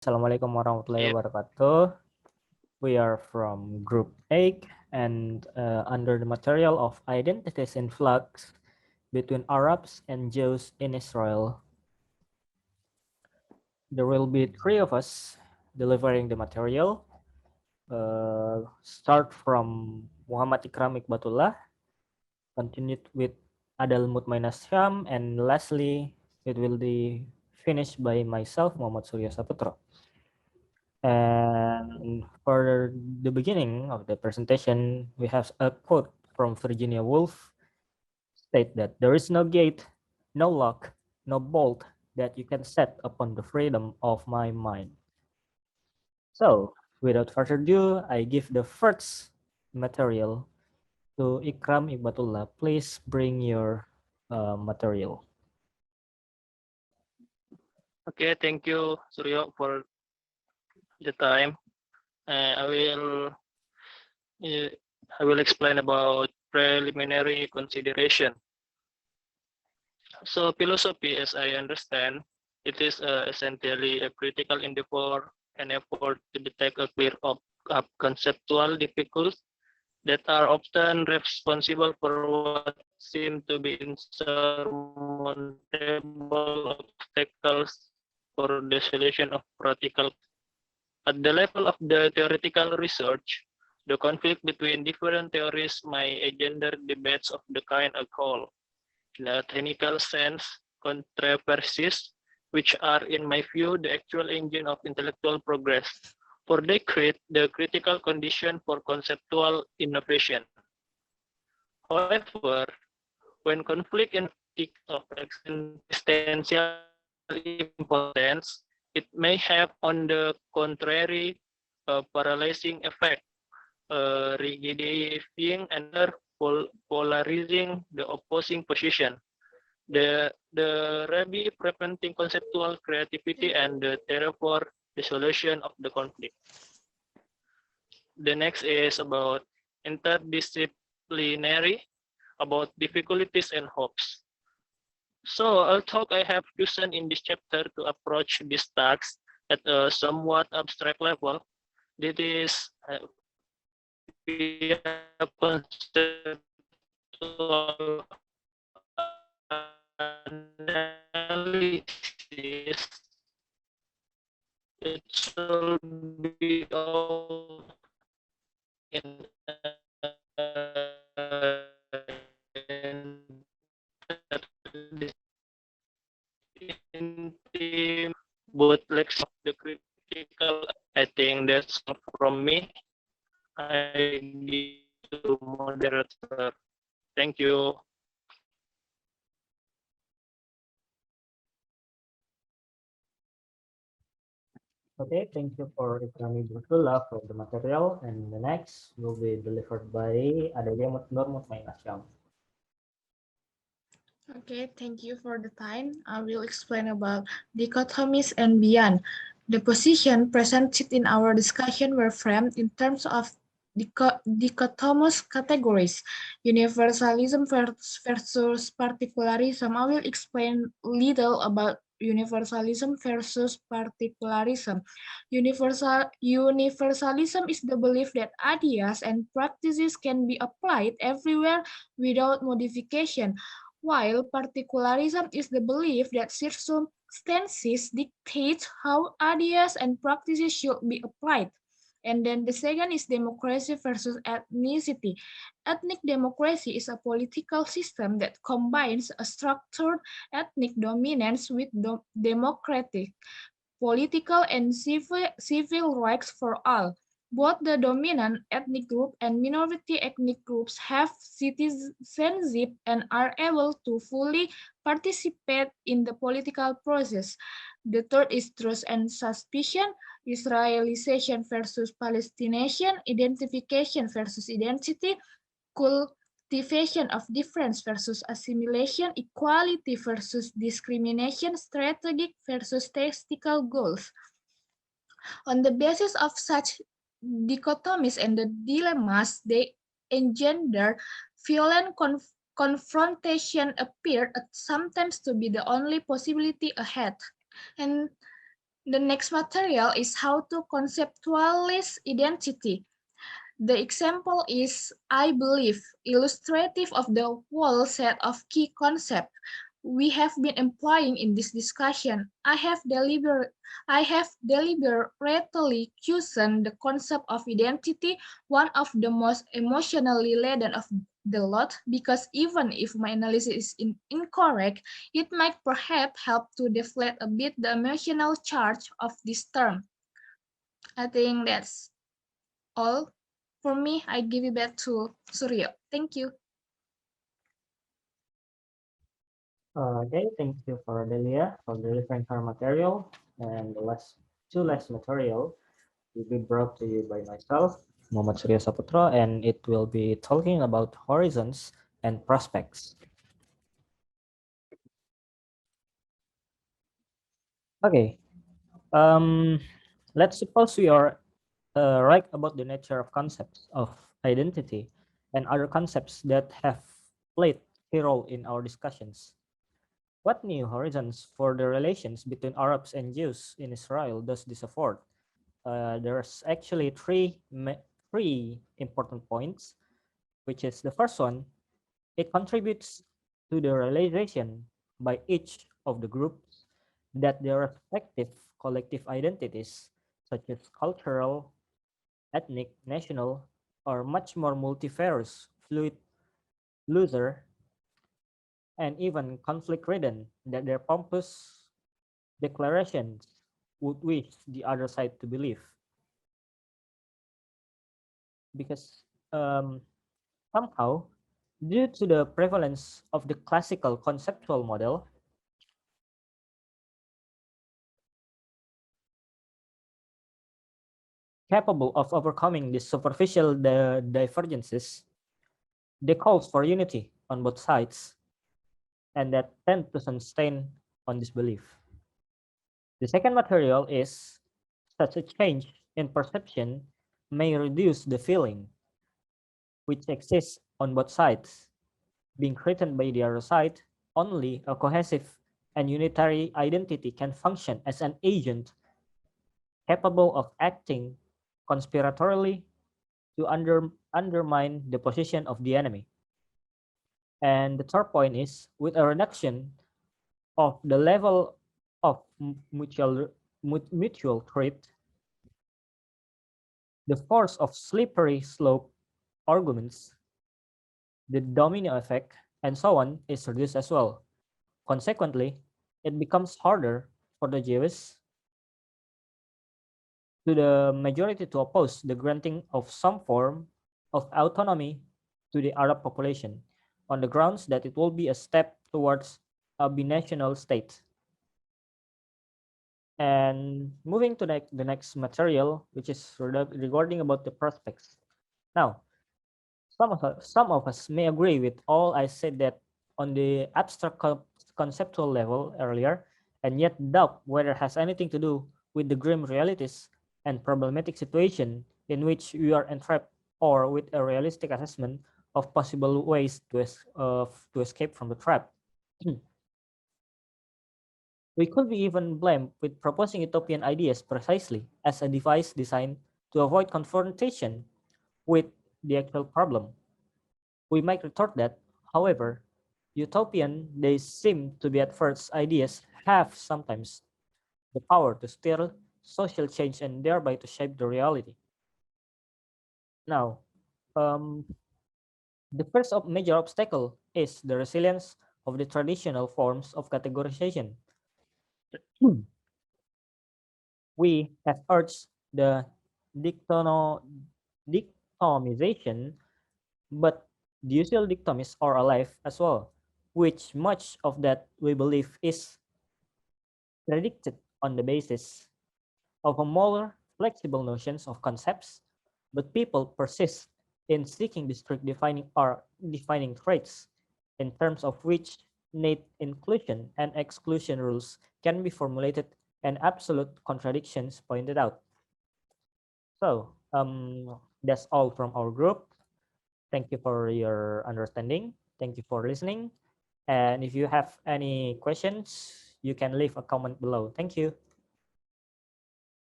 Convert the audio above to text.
Assalamualaikum warahmatullahi Yeah. wabarakatuh. We are from Group 8 and under the material of Identities in Flux between Arabs and Jews in Israel. There will be three of us delivering the material. Start from Muhammad Ikram Iqbatullah, continued with Adal Mutmainas Syam, and lastly, it will be finished by myself, Muhammad Surya Saputra. And for the beginning of the presentation, we have a quote from Virginia Woolf state that there is no gate, no lock, no bolt that you can set upon the freedom of my mind. So, without further ado, I give the first material to Ikram Iqbatullah. Please bring your material. Okay, thank you, Suryo, for the time. I will explain about preliminary consideration. So philosophy, as I understand, it is essentially a critical endeavor, an effort to detect a clear of conceptual difficulties that are often responsible for what seem to be insurmountable obstacles for the solution of practical. At the level of the theoretical research, the conflict between different theories may engender debates of the kind I call, in a technical sense, controversies, which are, in my view, the actual engine of intellectual progress, for they create the critical condition for conceptual innovation. However, when conflict of existential importance, it may have, on the contrary, a paralyzing effect, rigidifying and polarizing the opposing position. The rabbi preventing conceptual creativity and the terror for the solution of the conflict. The next is about interdisciplinary, about difficulties and hopes. So, although I have chosen in this chapter to approach this task at a somewhat abstract level, it is via conceptual analysis, it should be all in team bootlegs of the critical. I think that's from me. I give to moderator. Thank you. Okay, thank you for Ikram Iqbatullah for the material. And the next will be delivered by Adelia Nur Mutmainas Syam. Okay, thank you for the time. I will explain about dichotomies and beyond. The position presented in our discussion were framed in terms of dichotomous categories, universalism versus particularism. I will explain little about universalism versus particularism. Universalism is the belief that ideas and practices can be applied everywhere without modification, while particularism is the belief that circumstances dictate how ideas and practices should be applied. And then the second is democracy versus ethnicity. Ethnic democracy is a political system that combines a structured ethnic dominance with democratic, political, and civil rights for all. Both the dominant ethnic group and minority ethnic groups have citizenship and are able to fully participate in the political process. The third is trust and suspicion, Israelization versus Palestination, identification versus identity, cultivation of difference versus assimilation, equality versus discrimination, strategic versus tactical goals. On the basis of such dichotomies and the dilemmas, they engender violent confrontation appear sometimes to be the only possibility ahead. And The next material is how to conceptualize identity. The example is I believe, illustrative of the whole set of key concepts we have been employing in this discussion. I have deliberately chosen the concept of identity, one of the most emotionally laden of the lot, because even if my analysis is incorrect, it might perhaps help to deflate a bit the emotional charge of this term. I think that's all. For me, I give it back to Suryo. Thank you. Okay, thank you for Delia for delivering her material, and the two last material will be brought to you by myself, Muhammad Surya Saputra, and it will be talking about horizons and prospects. Okay, let's suppose we are right about the nature of concepts of identity and other concepts that have played a role in our discussions. What new horizons for the relations between Arabs and Jews in Israel does this afford? There's actually three important points, which is the first one, it contributes to the realization by each of the groups that their respective collective identities, such as cultural, ethnic, national, are much more multifarious, fluid, looser, and even conflict-ridden than their pompous declarations would wish the other side to believe. Because somehow, due to the prevalence of the classical conceptual model, capable of overcoming these superficial divergences, they calls for unity on both sides, and that tend to sustain on this belief. The second material is such a change in perception may reduce the feeling which exists on both sides, being threatened by the other side. Only a cohesive and unitary identity can function as an agent capable of acting conspiratorially to undermine the position of the enemy. And the third point is with a reduction of the level of mutual threat, the force of slippery slope arguments, the domino effect, and so on is reduced as well. Consequently, it becomes harder for the Jews to the majority to oppose the granting of some form of autonomy to the Arab population on the grounds that it will be a step towards a binational state. And moving to the next material, which is regarding about the prospects. Now, some of us may agree with all I said that on the abstract conceptual level earlier, and yet doubt whether it has anything to do with the grim realities and problematic situation in which we are entrapped, or with a realistic assessment of possible ways to escape from the trap. We could be even blamed with proposing utopian ideas precisely as a device designed to avoid confrontation with the actual problem. We might retort that, however, utopian they seem to be at first ideas have sometimes the power to stir social change and thereby to shape the reality. Now, the first major obstacle is the resilience of the traditional forms of categorization. We have urged the dictomization, but the usual dichotomies are alive as well, which much of that we believe is predicted on the basis of a more flexible notions of concepts, but people persist in seeking distinct defining traits in terms of which innate inclusion and exclusion rules can be formulated and absolute contradictions pointed out. So that's all from our group. Thank you for your understanding. Thank you for listening. And if you have any questions, you can leave a comment below. Thank you.